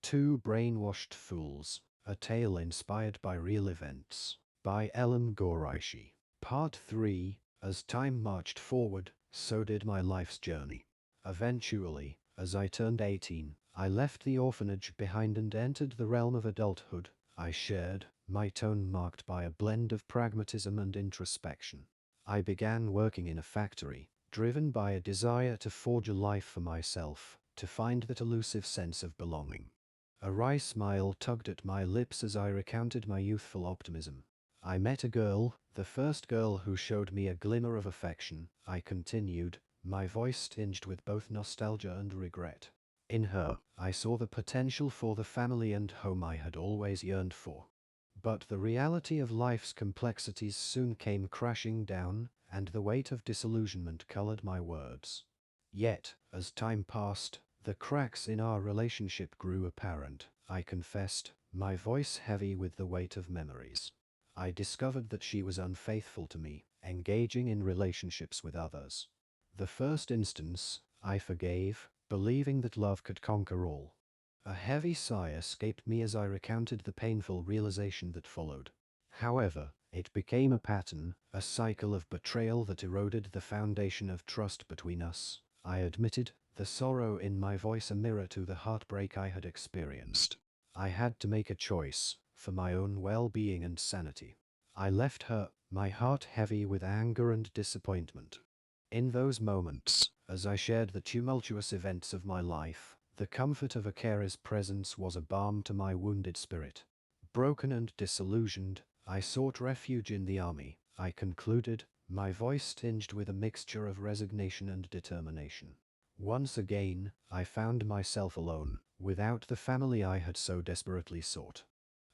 Two Brainwashed Fools, a tale inspired by real events, by Elham Ghoreishi. Part 3. As time marched forward, so did my life's journey. Eventually, as I turned 18, I left the orphanage behind and entered the realm of adulthood. I shared, my tone marked by a blend of pragmatism and introspection. I began working in a factory, driven by a desire to forge a life for myself, to find that elusive sense of belonging. A wry smile tugged at my lips as I recounted my youthful optimism. I met a girl, the first girl who showed me a glimmer of affection, I continued, my voice tinged with both nostalgia and regret. In her, I saw the potential for the family and home I had always yearned for. But the reality of life's complexities soon came crashing down, and the weight of disillusionment colored my words. Yet, as time passed, the cracks in our relationship grew apparent, I confessed, my voice heavy with the weight of memories. I discovered that she was unfaithful to me, engaging in relationships with others. The first instance, I forgave, believing that love could conquer all. A heavy sigh escaped me as I recounted the painful realization that followed. However, it became a pattern, a cycle of betrayal that eroded the foundation of trust between us. I admitted, the sorrow in my voice a mirror to the heartbreak I had experienced. I had to make a choice, for my own well-being and sanity. I left her, my heart heavy with anger and disappointment. In those moments, as I shared the tumultuous events of my life, the comfort of a carer's presence was a balm to my wounded spirit. Broken and disillusioned, I sought refuge in the army, I concluded, my voice tinged with a mixture of resignation and determination. Once again, I found myself alone, without the family I had so desperately sought.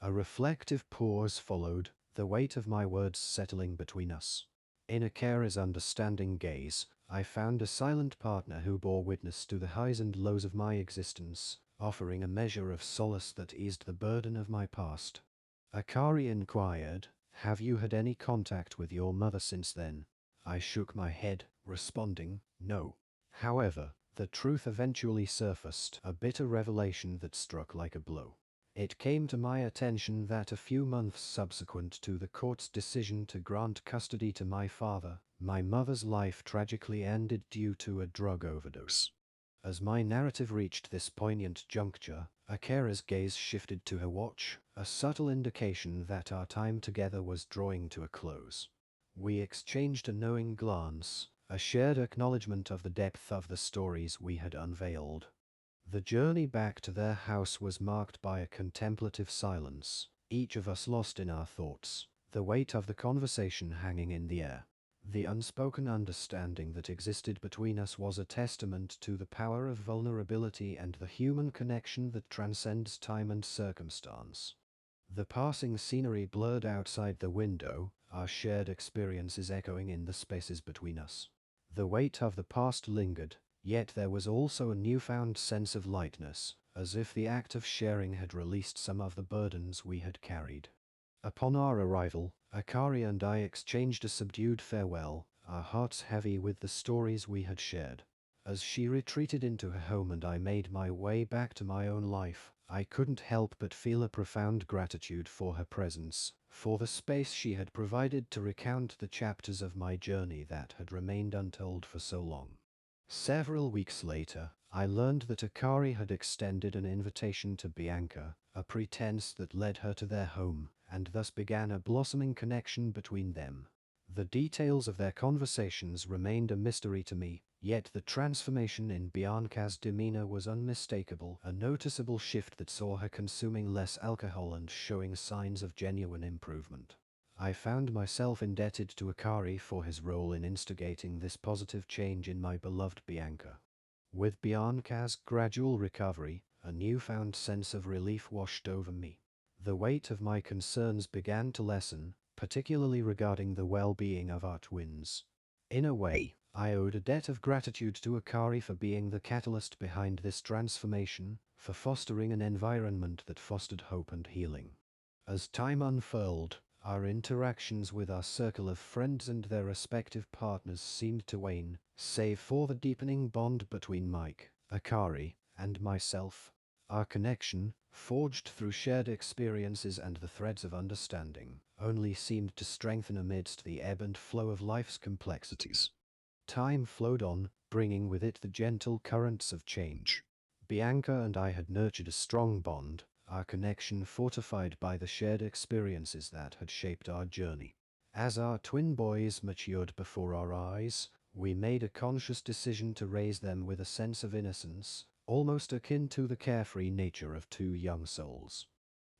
A reflective pause followed, the weight of my words settling between us. In a carer's understanding gaze, I found a silent partner who bore witness to the highs and lows of my existence, offering a measure of solace that eased the burden of my past. Akari inquired, "Have you had any contact with your mother since then?" I shook my head, responding, "No." However, the truth eventually surfaced, a bitter revelation that struck like a blow. It came to my attention that a few months subsequent to the court's decision to grant custody to my father, my mother's life tragically ended due to a drug overdose. As my narrative reached this poignant juncture, Akira's gaze shifted to her watch, a subtle indication that our time together was drawing to a close. We exchanged a knowing glance, a shared acknowledgement of the depth of the stories we had unveiled. The journey back to their house was marked by a contemplative silence, each of us lost in our thoughts, the weight of the conversation hanging in the air. The unspoken understanding that existed between us was a testament to the power of vulnerability and the human connection that transcends time and circumstance. The passing scenery blurred outside the window, our shared experiences echoing in the spaces between us. The weight of the past lingered, yet there was also a newfound sense of lightness, as if the act of sharing had released some of the burdens we had carried. Upon our arrival, Akari and I exchanged a subdued farewell, our hearts heavy with the stories we had shared. As she retreated into her home and I made my way back to my own life, I couldn't help but feel a profound gratitude for her presence, for the space she had provided to recount the chapters of my journey that had remained untold for so long. Several weeks later, I learned that Akari had extended an invitation to Bianca, a pretense that led her to their home, and thus began a blossoming connection between them. The details of their conversations remained a mystery to me, yet the transformation in Bianca's demeanor was unmistakable, a noticeable shift that saw her consuming less alcohol and showing signs of genuine improvement. I found myself indebted to Akari for his role in instigating this positive change in my beloved Bianca. With Bianca's gradual recovery, a newfound sense of relief washed over me. The weight of my concerns began to lessen, particularly regarding the well-being of our twins. In a way, I owed a debt of gratitude to Akari for being the catalyst behind this transformation, for fostering an environment that fostered hope and healing. As time unfurled, our interactions with our circle of friends and their respective partners seemed to wane, save for the deepening bond between Mike, Akari, and myself. Our connection, forged through shared experiences and the threads of understanding, only seemed to strengthen amidst the ebb and flow of life's complexities. Time flowed on, bringing with it the gentle currents of change. Bianca and I had nurtured a strong bond, our connection fortified by the shared experiences that had shaped our journey. As our twin boys matured before our eyes, we made a conscious decision to raise them with a sense of innocence, almost akin to the carefree nature of two young souls.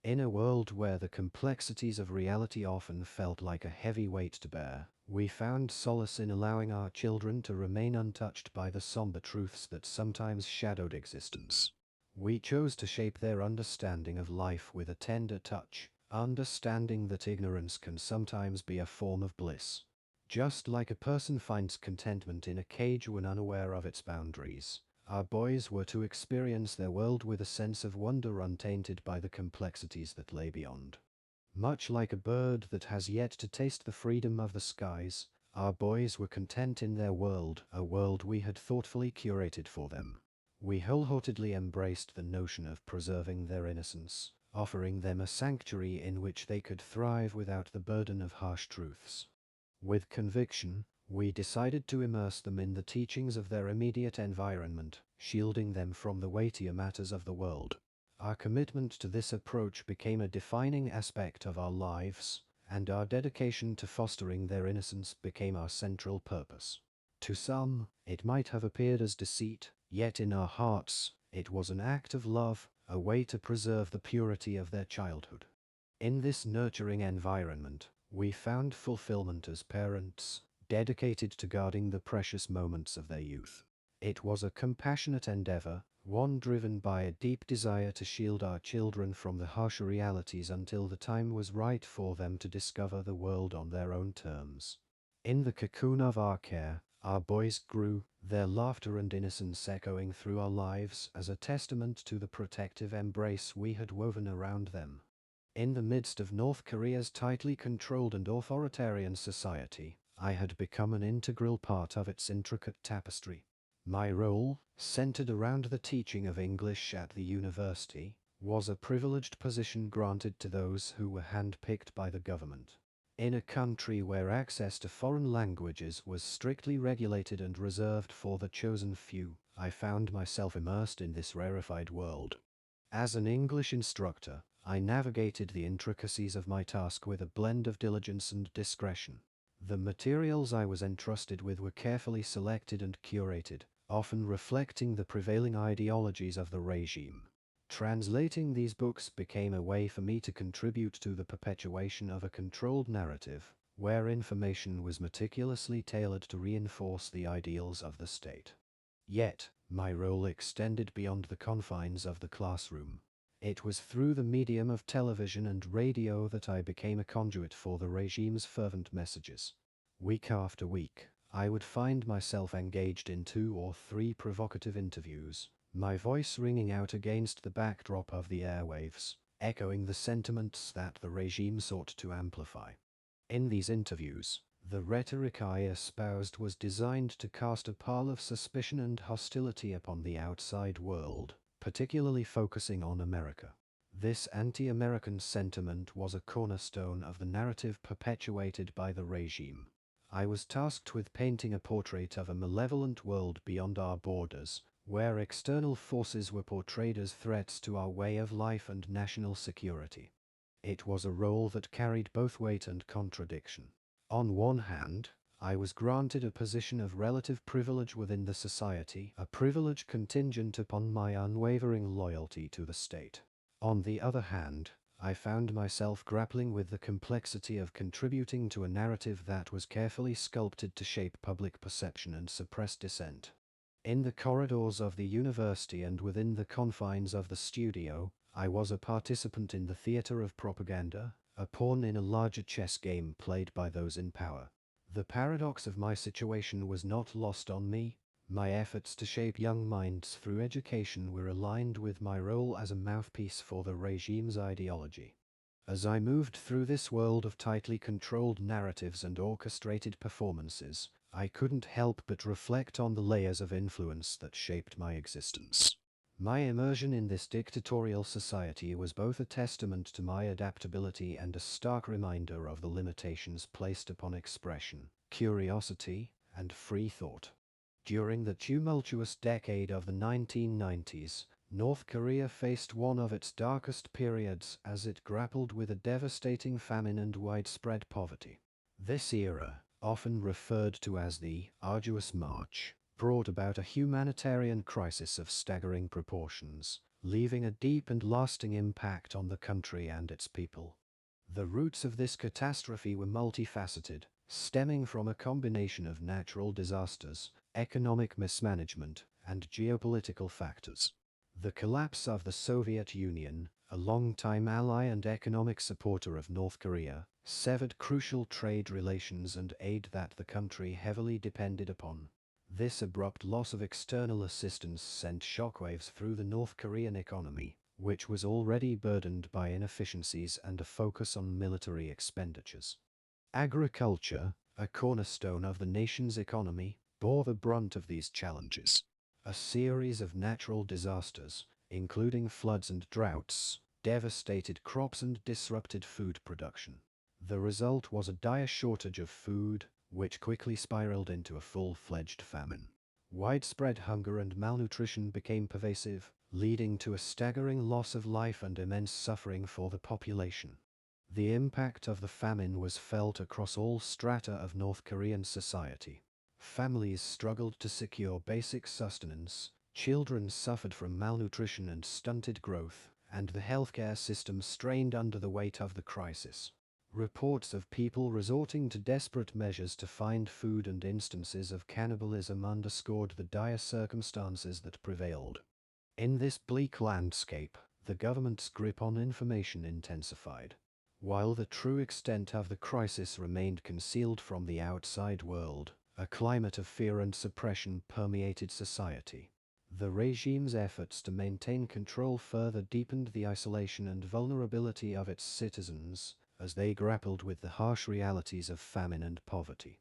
In a world where the complexities of reality often felt like a heavy weight to bear, we found solace in allowing our children to remain untouched by the somber truths that sometimes shadowed existence. We chose to shape their understanding of life with a tender touch, understanding that ignorance can sometimes be a form of bliss. Just like a person finds contentment in a cage when unaware of its boundaries, our boys were to experience their world with a sense of wonder untainted by the complexities that lay beyond. Much like a bird that has yet to taste the freedom of the skies, our boys were content in their world, a world we had thoughtfully curated for them. We wholeheartedly embraced the notion of preserving their innocence, offering them a sanctuary in which they could thrive without the burden of harsh truths. With conviction, we decided to immerse them in the teachings of their immediate environment, shielding them from the weightier matters of the world. Our commitment to this approach became a defining aspect of our lives, and our dedication to fostering their innocence became our central purpose. To some, it might have appeared as deceit, yet in our hearts, it was an act of love, a way to preserve the purity of their childhood. In this nurturing environment, we found fulfillment as parents, dedicated to guarding the precious moments of their youth. It was a compassionate endeavor, one driven by a deep desire to shield our children from the harsher realities until the time was right for them to discover the world on their own terms. In the cocoon of our care, our boys grew, their laughter and innocence echoing through our lives as a testament to the protective embrace we had woven around them. In the midst of North Korea's tightly controlled and authoritarian society, I had become an integral part of its intricate tapestry. My role, centered around the teaching of English at the university, was a privileged position granted to those who were handpicked by the government. In a country where access to foreign languages was strictly regulated and reserved for the chosen few, I found myself immersed in this rarefied world. As an English instructor, I navigated the intricacies of my task with a blend of diligence and discretion. The materials I was entrusted with were carefully selected and curated, often reflecting the prevailing ideologies of the regime. Translating these books became a way for me to contribute to the perpetuation of a controlled narrative, where information was meticulously tailored to reinforce the ideals of the state. Yet, my role extended beyond the confines of the classroom. It was through the medium of television and radio that I became a conduit for the regime's fervent messages. Week after week, I would find myself engaged in 2 or 3 provocative interviews, my voice ringing out against the backdrop of the airwaves, echoing the sentiments that the regime sought to amplify. In these interviews, the rhetoric I espoused was designed to cast a pall of suspicion and hostility upon the outside world, particularly focusing on America. This anti-American sentiment was a cornerstone of the narrative perpetuated by the regime. I was tasked with painting a portrait of a malevolent world beyond our borders, where external forces were portrayed as threats to our way of life and national security. It was a role that carried both weight and contradiction. On one hand, I was granted a position of relative privilege within the society, a privilege contingent upon my unwavering loyalty to the state. On the other hand, I found myself grappling with the complexity of contributing to a narrative that was carefully sculpted to shape public perception and suppress dissent. In the corridors of the university and within the confines of the studio, I was a participant in the theater of propaganda, a pawn in a larger chess game played by those in power. The paradox of my situation was not lost on me. My efforts to shape young minds through education were aligned with my role as a mouthpiece for the regime's ideology. As I moved through this world of tightly controlled narratives and orchestrated performances, I couldn't help but reflect on the layers of influence that shaped my existence. My immersion in this dictatorial society was both a testament to my adaptability and a stark reminder of the limitations placed upon expression, curiosity, and free thought. During the tumultuous decade of the 1990s, North Korea faced one of its darkest periods as it grappled with a devastating famine and widespread poverty. This era, often referred to as the Arduous March, brought about a humanitarian crisis of staggering proportions, leaving a deep and lasting impact on the country and its people. The roots of this catastrophe were multifaceted, stemming from a combination of natural disasters, economic mismanagement, and geopolitical factors. The collapse of the Soviet Union, a longtime ally and economic supporter of North Korea, severed crucial trade relations and aid that the country heavily depended upon. This abrupt loss of external assistance sent shockwaves through the North Korean economy, which was already burdened by inefficiencies and a focus on military expenditures. Agriculture, a cornerstone of the nation's economy, bore the brunt of these challenges. A series of natural disasters, including floods and droughts, devastated crops and disrupted food production. The result was a dire shortage of food, which quickly spiraled into a full-fledged famine. Widespread hunger and malnutrition became pervasive, leading to a staggering loss of life and immense suffering for the population. The impact of the famine was felt across all strata of North Korean society. Families struggled to secure basic sustenance, children suffered from malnutrition and stunted growth, and the healthcare system strained under the weight of the crisis. Reports of people resorting to desperate measures to find food and instances of cannibalism underscored the dire circumstances that prevailed. In this bleak landscape, the government's grip on information intensified. While the true extent of the crisis remained concealed from the outside world, a climate of fear and suppression permeated society. The regime's efforts to maintain control further deepened the isolation and vulnerability of its citizens as they grappled with the harsh realities of famine and poverty.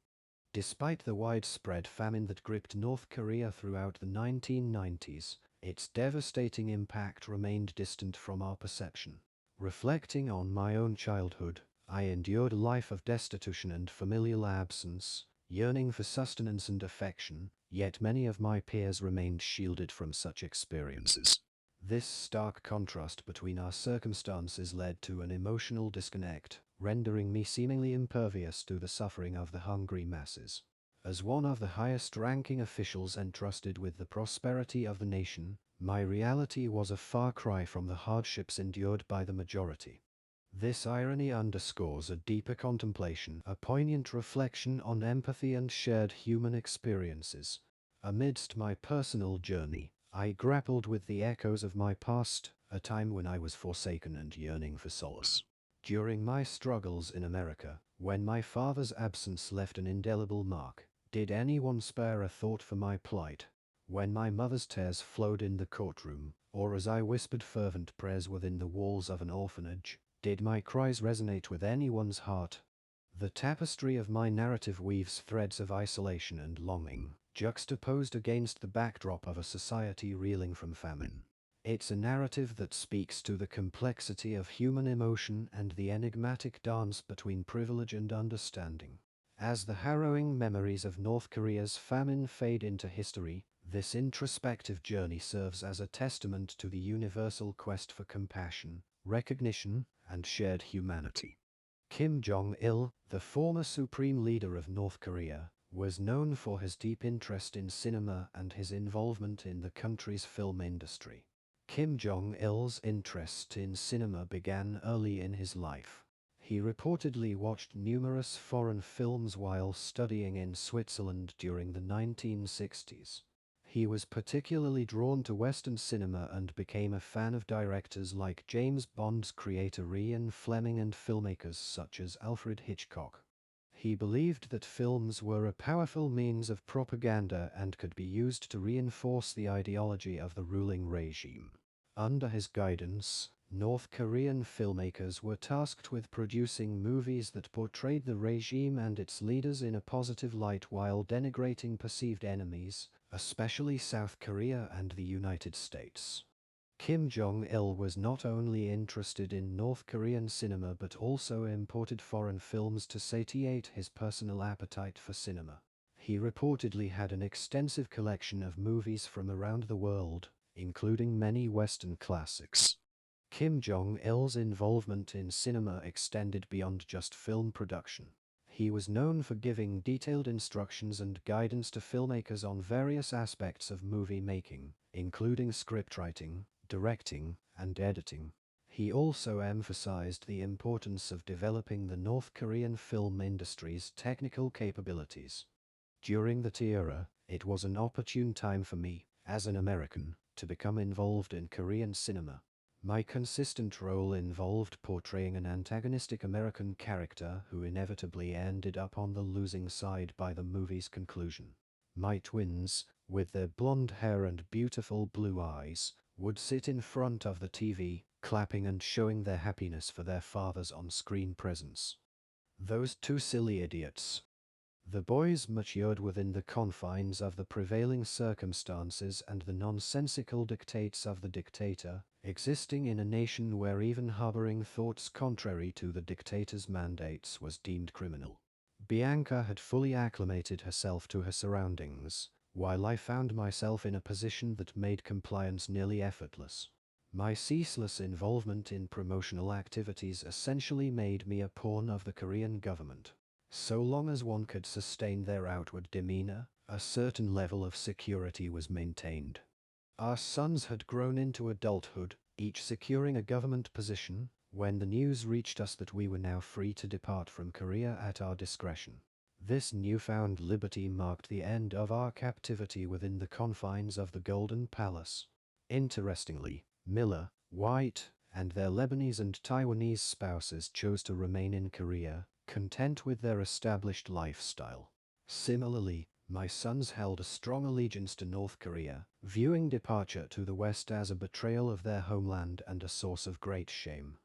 Despite the widespread famine that gripped North Korea throughout the 1990s, its devastating impact remained distant from our perception. Reflecting on my own childhood, I endured a life of destitution and familial absence, yearning for sustenance and affection, yet many of my peers remained shielded from such experiences. This stark contrast between our circumstances led to an emotional disconnect, rendering me seemingly impervious to the suffering of the hungry masses. As one of the highest-ranking officials entrusted with the prosperity of the nation, my reality was a far cry from the hardships endured by the majority. This irony underscores a deeper contemplation, a poignant reflection on empathy and shared human experiences. Amidst my personal journey, I grappled with the echoes of my past, a time when I was forsaken and yearning for solace. During my struggles in America, when my father's absence left an indelible mark, did anyone spare a thought for my plight? When my mother's tears flowed in the courtroom, or as I whispered fervent prayers within the walls of an orphanage, did my cries resonate with anyone's heart? The tapestry of my narrative weaves threads of isolation and longing, juxtaposed against the backdrop of a society reeling from famine. It's a narrative that speaks to the complexity of human emotion and the enigmatic dance between privilege and understanding. As the harrowing memories of North Korea's famine fade into history, this introspective journey serves as a testament to the universal quest for compassion, recognition, and shared humanity. Kim Jong-il, the former supreme leader of North Korea, was known for his deep interest in cinema and his involvement in the country's film industry. Kim Jong-il's interest in cinema began early in his life. He reportedly watched numerous foreign films while studying in Switzerland during the 1960s. He was particularly drawn to Western cinema and became a fan of directors like James Bond's creator Ian Fleming and filmmakers such as Alfred Hitchcock. He believed that films were a powerful means of propaganda and could be used to reinforce the ideology of the ruling regime. Under his guidance, North Korean filmmakers were tasked with producing movies that portrayed the regime and its leaders in a positive light while denigrating perceived enemies, especially South Korea and the United States. Kim Jong-il was not only interested in North Korean cinema but also imported foreign films to satiate his personal appetite for cinema. He reportedly had an extensive collection of movies from around the world, including many Western classics. Kim Jong-il's involvement in cinema extended beyond just film production. He was known for giving detailed instructions and guidance to filmmakers on various aspects of movie making, including scriptwriting, directing, and editing. He also emphasized the importance of developing the North Korean film industry's technical capabilities. During that era, it was an opportune time for me, as an American, to become involved in Korean cinema. My consistent role involved portraying an antagonistic American character who inevitably ended up on the losing side by the movie's conclusion. My twins, with their blonde hair and beautiful blue eyes, would sit in front of the TV, clapping and showing their happiness for their father's on-screen presence. Those two silly idiots. The boys matured within the confines of the prevailing circumstances and the nonsensical dictates of the dictator, existing in a nation where even harboring thoughts contrary to the dictator's mandates was deemed criminal. Bianca had fully acclimated herself to her surroundings, while I found myself in a position that made compliance nearly effortless. My ceaseless involvement in promotional activities essentially made me a pawn of the Korean government. So long as one could sustain their outward demeanor, a certain level of security was maintained. Our sons had grown into adulthood, each securing a government position, when the news reached us that we were now free to depart from Korea at our discretion. This newfound liberty marked the end of our captivity within the confines of the Golden Palace. Interestingly, Miller, White, and their Lebanese and Taiwanese spouses chose to remain in Korea, content with their established lifestyle. Similarly, my sons held a strong allegiance to North Korea, viewing departure to the West as a betrayal of their homeland and a source of great shame.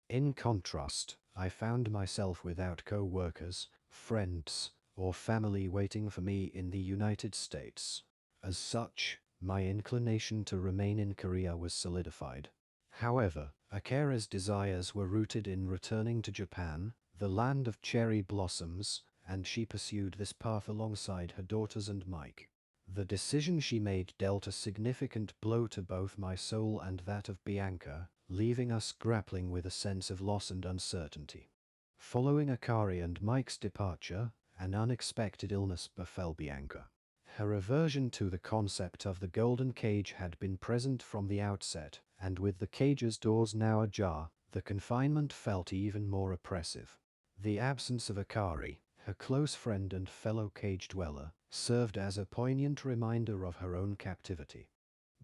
In contrast, I found myself without co-workers, friends, or family waiting for me in the United States. As such, my inclination to remain in Korea was solidified. However, Akira's desires were rooted in returning to Japan, the land of cherry blossoms, and she pursued this path alongside her daughters and Mike. The decision she made dealt a significant blow to both my soul and that of Bianca, leaving us grappling with a sense of loss and uncertainty. Following Akari and Mike's departure, an unexpected illness befell Bianca. Her aversion to the concept of the golden cage had been present from the outset, and with the cage's doors now ajar, the confinement felt even more oppressive. The absence of Akari, her close friend and fellow cage dweller, served as a poignant reminder of her own captivity.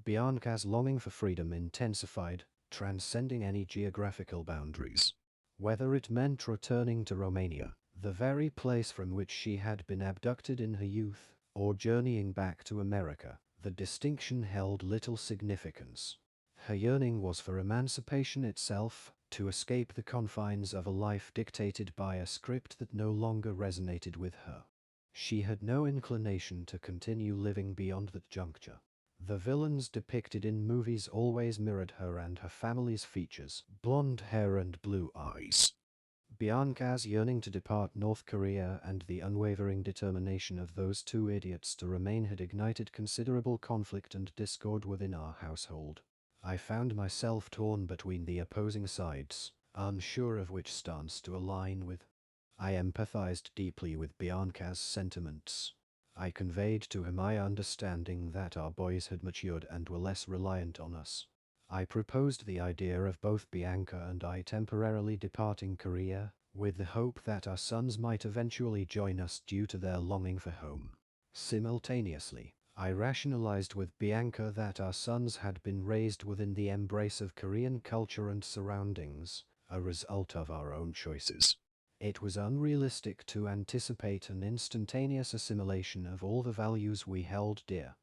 Bianca's longing for freedom intensified, transcending any geographical boundaries. Whether it meant returning to Romania, the very place from which she had been abducted in her youth, or journeying back to America, the distinction held little significance. Her yearning was for emancipation itself, to escape the confines of a life dictated by a script that no longer resonated with her. She had no inclination to continue living beyond that juncture. The villains depicted in movies always mirrored her and her family's features: blonde hair and blue eyes. Bianca's yearning to depart North Korea and the unwavering determination of those two idiots to remain had ignited considerable conflict and discord within our household. I found myself torn between the opposing sides, unsure of which stance to align with. I empathized deeply with Bianca's sentiments. I conveyed to her my understanding that our boys had matured and were less reliant on us. I proposed the idea of both Bianca and I temporarily departing Korea, with the hope that our sons might eventually join us due to their longing for home. Simultaneously, I rationalized with Bianca that our sons had been raised within the embrace of Korean culture and surroundings, a result of our own choices. It was unrealistic to anticipate an instantaneous assimilation of all the values we held dear.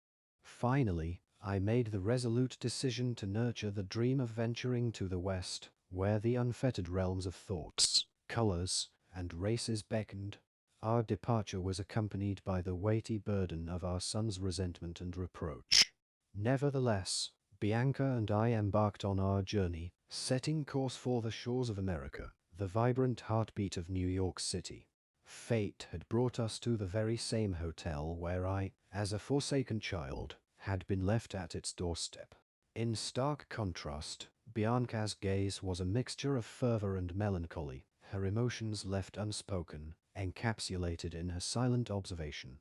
Finally, I made the resolute decision to nurture the dream of venturing to the West, where the unfettered realms of thoughts, colors, and races beckoned. Our departure was accompanied by the weighty burden of our son's resentment and reproach. Nevertheless, Bianca and I embarked on our journey, setting course for the shores of America, the vibrant heartbeat of New York City. Fate had brought us to the very same hotel where I, as a forsaken child, had been left at its doorstep. In stark contrast, Bianca's gaze was a mixture of fervor and melancholy, her emotions left unspoken, encapsulated in her silent observation.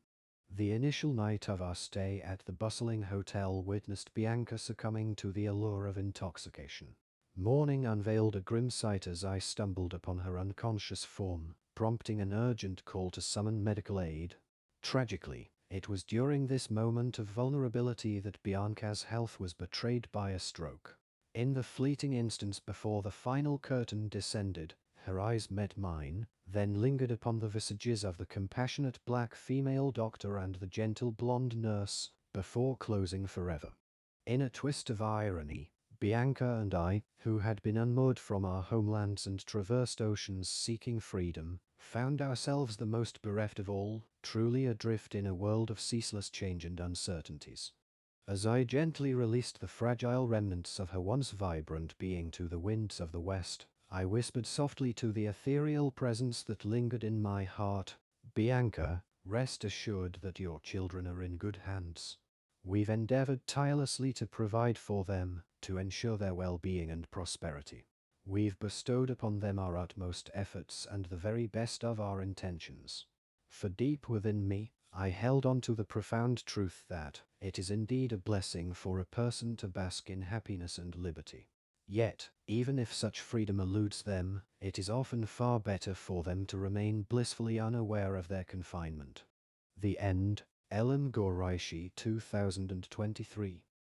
The initial night of our stay at the bustling hotel witnessed Bianca succumbing to the allure of intoxication. Morning unveiled a grim sight as I stumbled upon her unconscious form, prompting an urgent call to summon medical aid. Tragically, it was during this moment of vulnerability that Bianca's health was betrayed by a stroke. In the fleeting instants before the final curtain descended, her eyes met mine, then lingered upon the visages of the compassionate black female doctor and the gentle blonde nurse, before closing forever. In a twist of irony, Bianca and I, who had been unmoored from our homelands and traversed oceans seeking freedom, found ourselves the most bereft of all, truly adrift in a world of ceaseless change and uncertainties. As I gently released the fragile remnants of her once vibrant being to the winds of the west, I whispered softly to the ethereal presence that lingered in my heart, "Bianca, rest assured that your children are in good hands. We've endeavored tirelessly to provide for them, to ensure their well-being and prosperity. We've bestowed upon them our utmost efforts and the very best of our intentions." For deep within me, I held on to the profound truth that it is indeed a blessing for a person to bask in happiness and liberty. Yet, even if such freedom eludes them, it is often far better for them to remain blissfully unaware of their confinement. The End. Elham Ghoreishi, 2023.